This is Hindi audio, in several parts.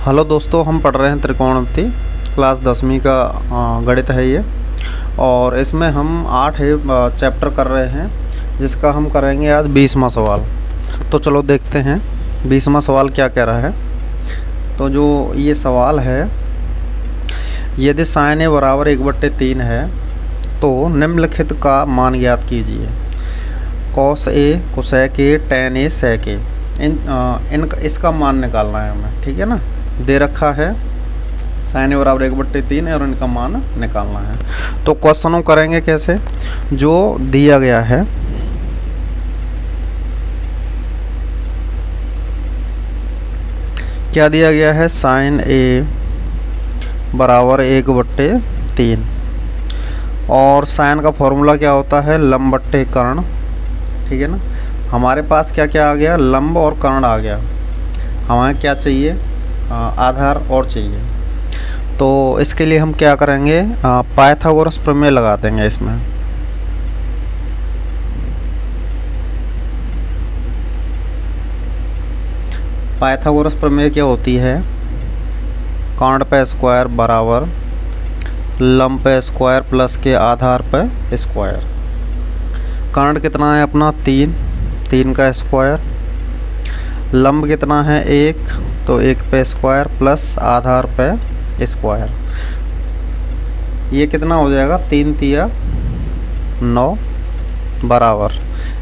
हेलो दोस्तों, हम पढ़ रहे हैं त्रिकोणमिति क्लास 10वीं का गणित है ये। और इसमें हम 8 चैप्टर कर रहे हैं, जिसका हम करेंगे आज 20वां सवाल। तो चलो देखते हैं 20वां सवाल क्या कह रहा है। तो जो ये सवाल है, यदि साइन ए बराबर 1/3 है तो निम्नलिखित का मान ज्ञात कीजिए। Cos A, cosec A, tan A, sec A, इसका मान निकालना है हमें। ठीक है ना, दे रखा है साइन ए बराबर 1/3 है और इनका मान निकालना है। तो क्वेश्चनों करेंगे कैसे, जो दिया गया है क्या दिया गया है, साइन ए बराबर 1/3 और साइन का फॉर्मूला क्या होता है, लंब बट्टे कर्ण। ठीक है ना, हमारे पास क्या क्या आ गया, लंब और कर्ण आ गया। हमें क्या चाहिए, आधार और चाहिए। तो इसके लिए हम क्या करेंगे, पाइथागोरस प्रमेय लगा देंगे इसमें। पाइथागोरस प्रमेय क्या होती है, कर्ण पे स्क्वायर बराबर लंब पे स्क्वायर प्लस के आधार पे स्क्वायर। कर्ण कितना है अपना 3 का स्क्वायर, लंब कितना है 1, तो 1 पे स्क्वायर प्लस आधार पे स्क्वायर। ये कितना हो जाएगा, 3 तिया 9 बराबर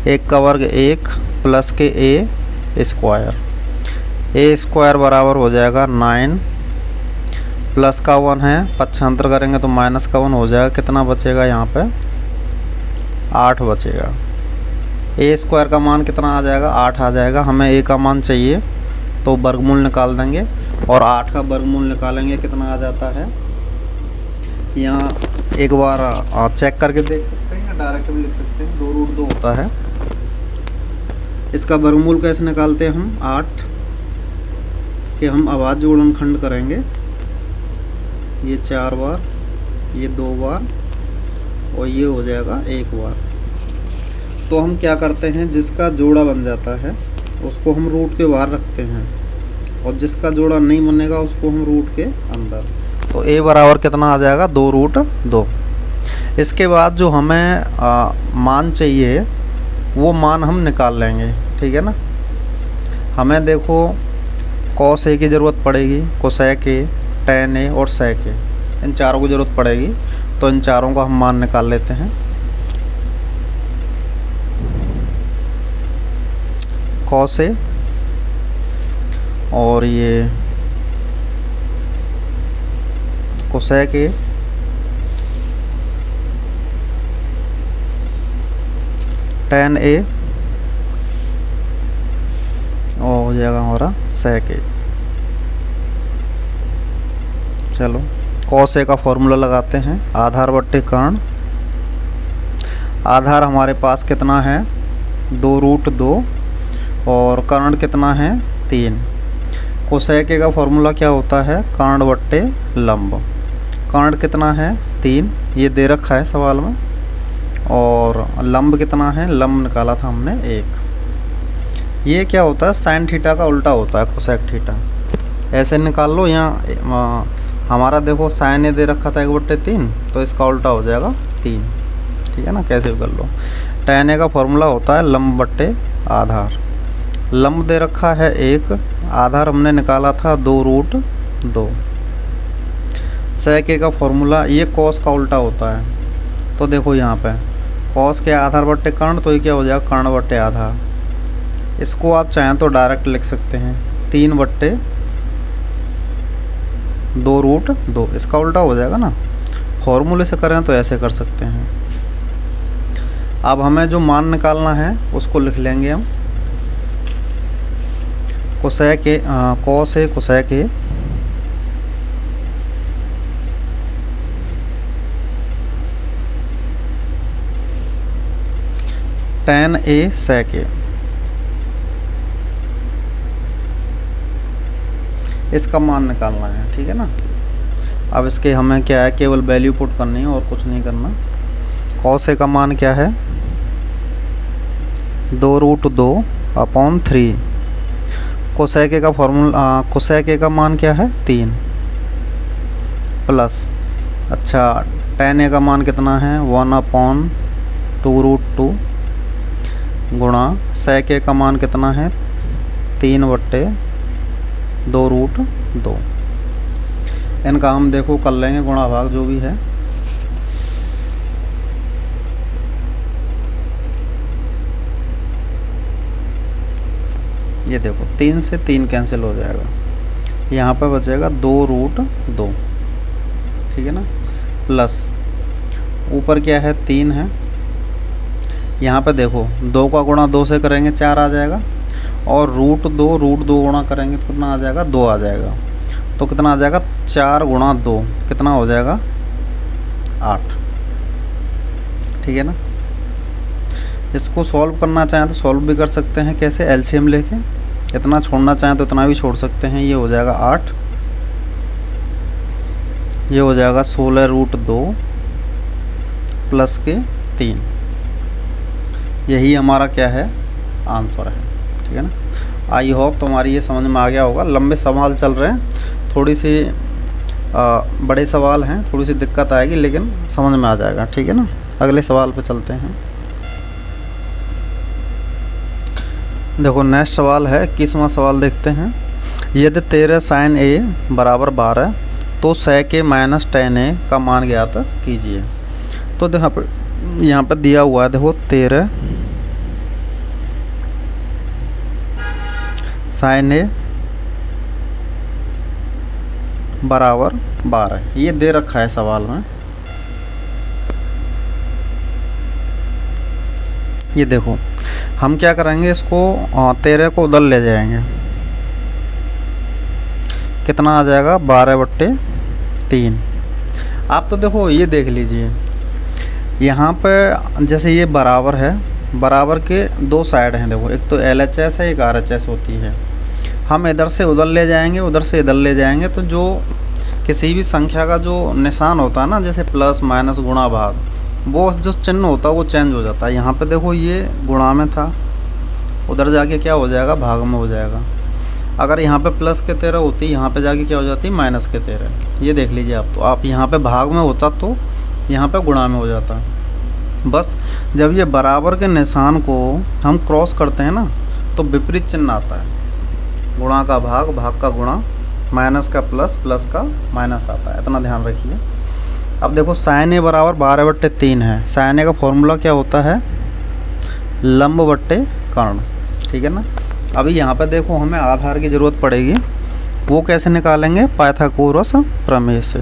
1 का वर्ग 1 प्लस के ए स्क्वायर बराबर हो जाएगा 9 प्लस का 1 है, पक्षांतर करेंगे तो माइनस का 1 हो जाएगा। कितना बचेगा यहाँ पे, 8 बचेगा। ए स्क्वायर का मान कितना आ जाएगा, 8 आ जाएगा। हमें ए का मान चाहिए तो वर्गमूल निकाल देंगे और 8 का वर्गमूल निकालेंगे, कितना आ जाता है। यहाँ एक बार चेक करके देख सकते हैं या डायरेक्ट भी लिख सकते हैं, 2√2 होता है। इसका वर्गमूल कैसे निकालते हैं हम, 8 के हम अभाज्य गुणनखंड करेंगे। ये 4 बार, ये 2 बार और ये हो जाएगा 1 बार। तो हम क्या करते हैं, जिसका जोड़ा बन जाता है उसको हम रूट के बाहर रखते हैं और जिसका जोड़ा नहीं बनेगा उसको हम रूट के अंदर। तो a बराबर कितना आ जाएगा, 2√2। इसके बाद जो हमें मान चाहिए वो मान हम निकाल लेंगे। ठीक है ना, हमें देखो कॉस ए की ज़रूरत पड़ेगी, कोसेक ए, टैन ए और सेक ए, इन चारों की ज़रूरत पड़ेगी। तो इन चारों का हम मान निकाल लेते हैं। कॉस ए और ये कोसेक ए, टैन ए और हो जाएगा हमारा सेक ए। चलो कॉस ए का फॉर्मूला लगाते हैं, आधार बट्टे कर्ण। आधार हमारे पास कितना है, 2√2 और कर्ण कितना है 3। कोसेक का फॉर्मूला क्या होता है, कर्ण बट्टे लंब। कर्ण कितना है 3, ये दे रखा है सवाल में। और लंब कितना है, लंब निकाला था हमने 1। ये क्या होता है, साइन थीटा का उल्टा होता है कोसेक थीटा। ऐसे निकाल लो। यहाँ हमारा देखो साइन ए दे रखा था 1/3, तो इसका उल्टा हो जाएगा 3। ठीक है ना, कैसे भी कर लो। टैन ए का फॉर्मूला होता है लंब बट्टे आधार। लंब दे रखा है 1, आधार हमने निकाला था 2√2। सेक ए का फॉर्मूला, ये कॉस का उल्टा होता है। तो देखो यहाँ पे कॉस के आधार बट्टे कर्ण, तो ये क्या हो जाएगा, कर्ण बट्टे आधार। इसको आप चाहें तो डायरेक्ट लिख सकते हैं, 3/2√2, इसका उल्टा हो जाएगा ना। फॉर्मूले से करें तो ऐसे कर सकते हैं। अब हमें जो मान निकालना है उसको लिख लेंगे हम। Cosec A, cos A, cosec A, tan A, sec A. इसका मान निकालना है। ठीक है ना, अब इसके हमें क्या है, केवल वैल्यू पुट करनी है और कुछ नहीं करना। कॉस ए का मान क्या है, 2√2/3। कोसेक ए का फॉर्मूला, कोसेक ए का मान क्या है 3 प्लस, अच्छा tan ए का मान कितना है 1/2√2 गुणा सेक ए का मान कितना है 3/2√2। इनका हम देखो कर लेंगे गुणा भाग जो भी है। ये देखो 3 से 3 कैंसिल हो जाएगा, यहाँ पे बचेगा 2√2, ठीक है ना, प्लस ऊपर क्या है 3 है, यहाँ पे देखो 2 का गुणा 2 से करेंगे 4 आ जाएगा, और √2 गुणा करेंगे तो कितना आ जाएगा 2 आ जाएगा। तो कितना आ जाएगा 4 गुणा 2 कितना हो जाएगा 8, ठीक है ना। इसको सॉल्व करना चाहें तो सॉल्व भी कर सकते हैं, कैसे एलसीएम लेके, इतना छोड़ना चाहें तो इतना भी छोड़ सकते हैं। ये हो जाएगा 8, ये हो जाएगा 16√2 प्लस के 3, यही हमारा क्या है आंसर है, ठीक है ना। आई होप तुम्हारी ये समझ में आ गया होगा। लंबे सवाल चल रहे हैं, थोड़ी सी बड़े सवाल हैं, थोड़ी सी दिक्कत आएगी लेकिन समझ में आ जाएगा, ठीक है ना। अगले सवाल पे चलते हैं। देखो नेक्स्ट सवाल है 21वां सवाल देखते हैं। यदि 13 sin a बराबर 12 तो sec a minus tan a का मान ज्ञात कीजिए। तो देखो यहाँ पर दिया हुआ है, देखो 13 sin a बराबर 12, ये दे रखा है सवाल में। ये देखो हम क्या करेंगे, इसको 13 को उधर ले जाएंगे, कितना आ जाएगा 12/3। आप तो देखो ये देख लीजिए, यहाँ पे जैसे ये बराबर है, बराबर के दो साइड हैं, देखो एक तो LHS है, एक RHS होती है। हम इधर से उधर ले जाएंगे, उधर से इधर ले जाएंगे, तो जो किसी भी संख्या का जो निशान होता है ना, जैसे प्लस माइनस गुणा भाग, वो जो चिन्ह होता है वो चेंज हो जाता है। यहाँ पे देखो ये गुणा में था, उधर जाके क्या हो जाएगा भाग में हो जाएगा। अगर यहाँ पे प्लस के 13 होती, यहाँ पे जाके क्या हो जाती माइनस के 13। ये देख लीजिए आप, तो आप यहाँ पे भाग में होता तो यहाँ पे गुणा में हो जाता। बस जब ये बराबर के निशान को हम क्रॉस करते हैं ना, तो विपरीत चिन्ह आता है। गुणा का भाग, भाग का गुणा, माइनस का प्लस, प्लस का माइनस आता है, इतना ध्यान रखिए। अब देखो sin a बराबर 12/3 है। sin a का फॉर्मूला क्या होता है लंब बट्टे कर्ण, ठीक है ना। अभी यहाँ पे देखो हमें आधार की ज़रूरत पड़ेगी, वो कैसे निकालेंगे पाइथागोरस प्रमेय से।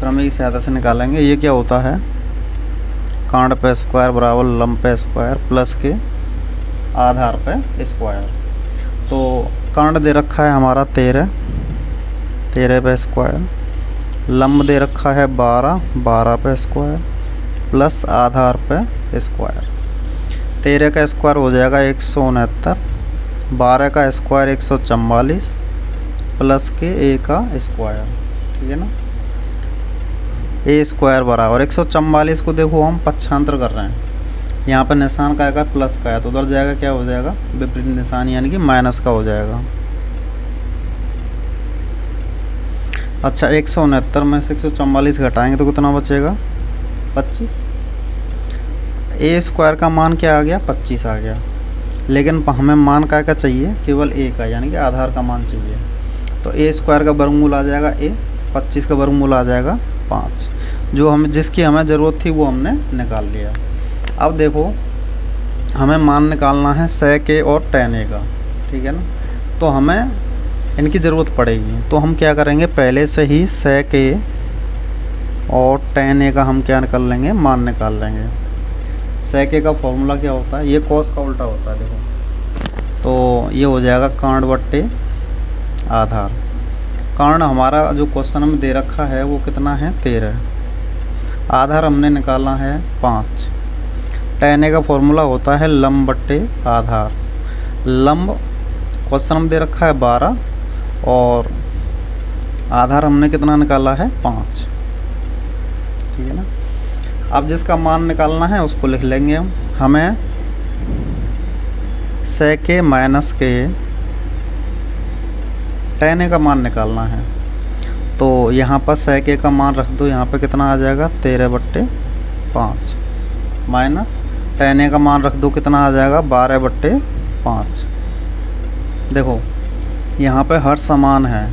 प्रमेय की सहायता से निकालेंगे। ये क्या होता है कांड पे स्क्वायर बराबर लंब पे स्क्वायर प्लस के आधार पे स्क्वायर। तो कांड दे रखा है हमारा 13 पे स्क्वायर, लंब दे रखा है 12 पे स्क्वायर प्लस आधार पे स्क्वायर। 13 का स्क्वायर हो जाएगा 169, 12 का स्क्वायर 144 प्लस के a का स्क्वायर, ठीक है ना। ए स्क्वायर बराबर 144 को देखो हम पक्षांतर कर रहे हैं, यहाँ पर निशान का आएगा प्लस का है, तो उधर जाएगा क्या हो जाएगा विपरीत निशान, यानी कि माइनस का हो जाएगा। अच्छा 169 में से 144 घटाएंगे तो कितना बचेगा 25। ए स्क्वायर का मान क्या आ गया 25 आ गया, लेकिन हमें मान का चाहिए केवल ए का, यानी कि आधार का मान चाहिए। तो ए स्क्वायर का वर्गमूल आ जाएगा ए, 25 का वर्गमूल आ जाएगा 5, जो हमें जिसकी हमें ज़रूरत थी वो हमने निकाल लिया। अब देखो हमें मान निकालना है sec a और tan a का, ठीक है ना। तो हमें इनकी ज़रूरत पड़ेगी, तो हम क्या करेंगे पहले से ही sec a और tan a का हम क्या निकाल लेंगे मान निकाल लेंगे। sec a का फॉर्मूला क्या होता है, ये cos का उल्टा होता है देखो, तो ये हो जाएगा कांड बट्टे आधार। कांड हमारा जो क्वेश्चन में दे रखा है वो कितना है 13, आधार हमने निकाला है 5। tan a का फॉर्मूला होता है लंब बट्टे आधार, लंब क्वेश्चन में दे रखा है 12 और आधार हमने कितना निकाला है 5, ठीक है ना। अब जिसका मान निकालना है उसको लिख लेंगे हम। हमें sec a माइनस के tan a का मान निकालना है। तो यहाँ पर sec a का मान रख दो, यहाँ पे कितना आ जाएगा 13/5 माइनस tan a का मान रख दो, कितना आ जाएगा 12/5। देखो यहाँ पे हर समान है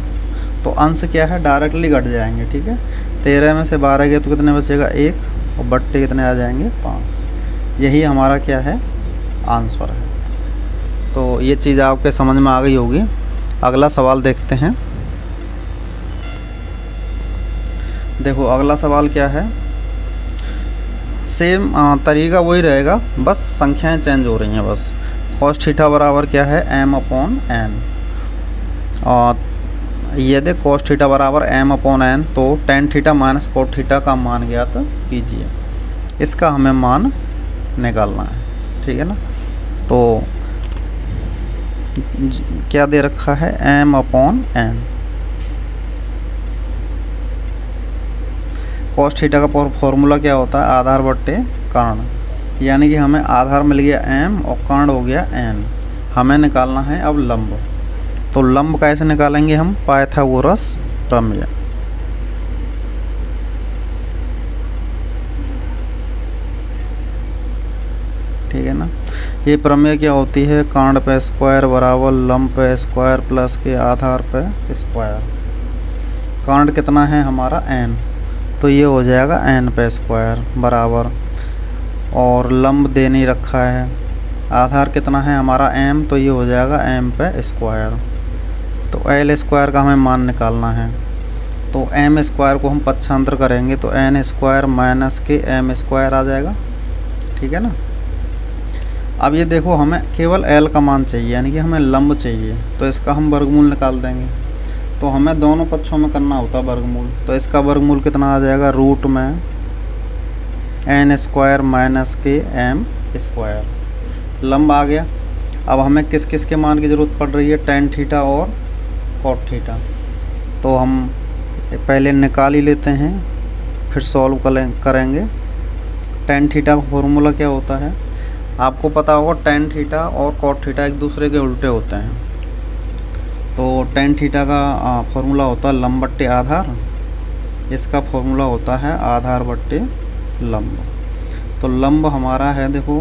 तो अंश क्या है डायरेक्टली घट जाएंगे, ठीक है। 13 में से 12 गए तो कितने बचेगा 1 और बट्टे कितने आ जाएंगे 5। यही हमारा क्या है आंसर है। तो ये चीज़ आपके समझ में आ गई होगी। अगला सवाल देखते हैं। देखो अगला सवाल क्या है, सेम तरीका वही रहेगा, बस संख्याएं चेंज हो रही हैं बस। cos थीटा बराबर क्या है m/n, और यदि cos थीटा बराबर m/n तो tan theta minus cot theta का मान ज्ञात कीजिए। इसका हमें मान निकालना है, ठीक है ना। तो क्या दे रखा है m/n। cos थीटा का फॉर्मूला क्या होता है आधार बट्टे कर्ण, यानी कि हमें आधार मिल गया m और कर्ण हो गया n। हमें निकालना है अब लंब। तो लंब कैसे निकालेंगे हम, पाइथागोरस प्रमेय। ठीक है ना। ये प्रमेय क्या होती है, कर्ण पे स्क्वायर बराबर लंब पे स्क्वायर प्लस के आधार पे स्क्वायर। कर्ण कितना है हमारा n, तो ये हो जाएगा n पे स्क्वायर बराबर, और लंब दे नहीं रखा है, आधार कितना है हमारा m, तो ये हो जाएगा m पे स्क्वायर। तो l स्क्वायर का हमें मान निकालना है। तो m स्क्वायर को हम पक्षांतर करेंगे तो n स्क्वायर माइनस के m स्क्वायर आ जाएगा, ठीक है ना। अब ये देखो हमें केवल l का मान चाहिए, यानी कि हमें लंब चाहिए, तो इसका हम वर्गमूल निकाल देंगे। तो हमें दोनों पक्षों में करना होता है वर्गमूल, तो इसका वर्गमूल कितना आ जाएगा रूट में n स्क्वायर माइनस के m स्क्वायर। लंब आ गया। अब हमें किस किस के मान की ज़रूरत पड़ रही है, tan थीटा और cot थीटा। तो हम पहले निकाल ही लेते हैं फिर सॉल्व करेंगे। tan थीटा का फॉर्मूला क्या होता है आपको पता होगा, tan थीटा और cot थीटा एक दूसरे के उल्टे होते हैं। तो tan थीटा का फॉर्मूला होता है लंब बट्टे आधार, इसका फॉर्मूला होता है आधार बट्टे लंब। तो लंब हमारा है देखो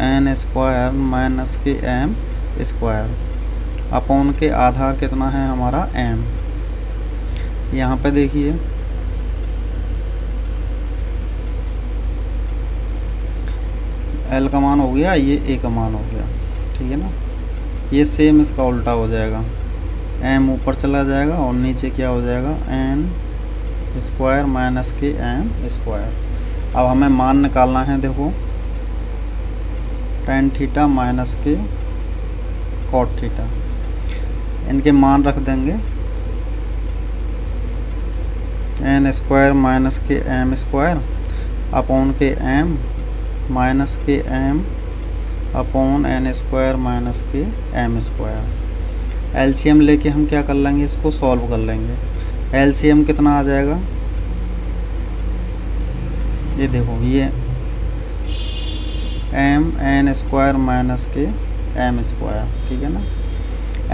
n स्क्वायर माइनस के m स्क्वायर अपॉन के आधार कितना है हमारा m। यहाँ पे देखिए l का मान हो गया, ये a का मान हो गया, ठीक है ना। ये सेम इसका उल्टा हो जाएगा, m ऊपर चला जाएगा और नीचे क्या हो जाएगा n स्क्वायर माइनस के m स्क्वायर। अब हमें मान निकालना है, देखो tan थीटा माइनस के cot थीटा, इनके मान रख देंगे n स्क्वायर माइनस के m स्क्वायर अपॉन के m माइनस के m upon n square minus के m स्क्वायर। एलसीएम लेके हम क्या कर लेंगे, इसको सॉल्व कर लेंगे। एलसीएम कितना आ जाएगा, ये देखो ये m n स्क्वायर माइनस के m स्क्वायर, ठीक है ना।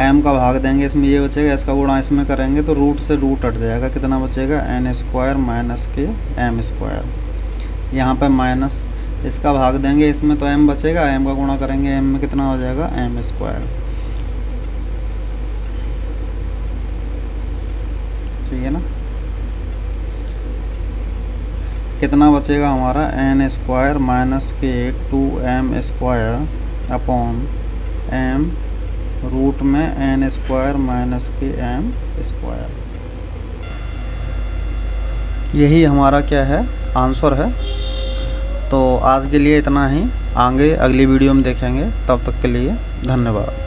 m का भाग देंगे, इसमें ये बचेगा, इसका गुणा इसमें करेंगे तो रूट से रूट हट जाएगा, कितना बचेगा n स्क्वायर माइनस के m स्क्वायर। यहाँ पे माइनस, इसका भाग देंगे इसमें तो m बचेगा, m का गुणा करेंगे m में कितना हो जाएगा m स्क्वायर, ठीक है ना। कितना बचेगा हमारा n स्क्वायर माइनस के 2m square upon m root में n स्क्वायर माइनस के m स्क्वायर। यही हमारा क्या है आंसर है। तो आज के लिए इतना ही, आगे अगली वीडियो में देखेंगे, तब तक के लिए धन्यवाद।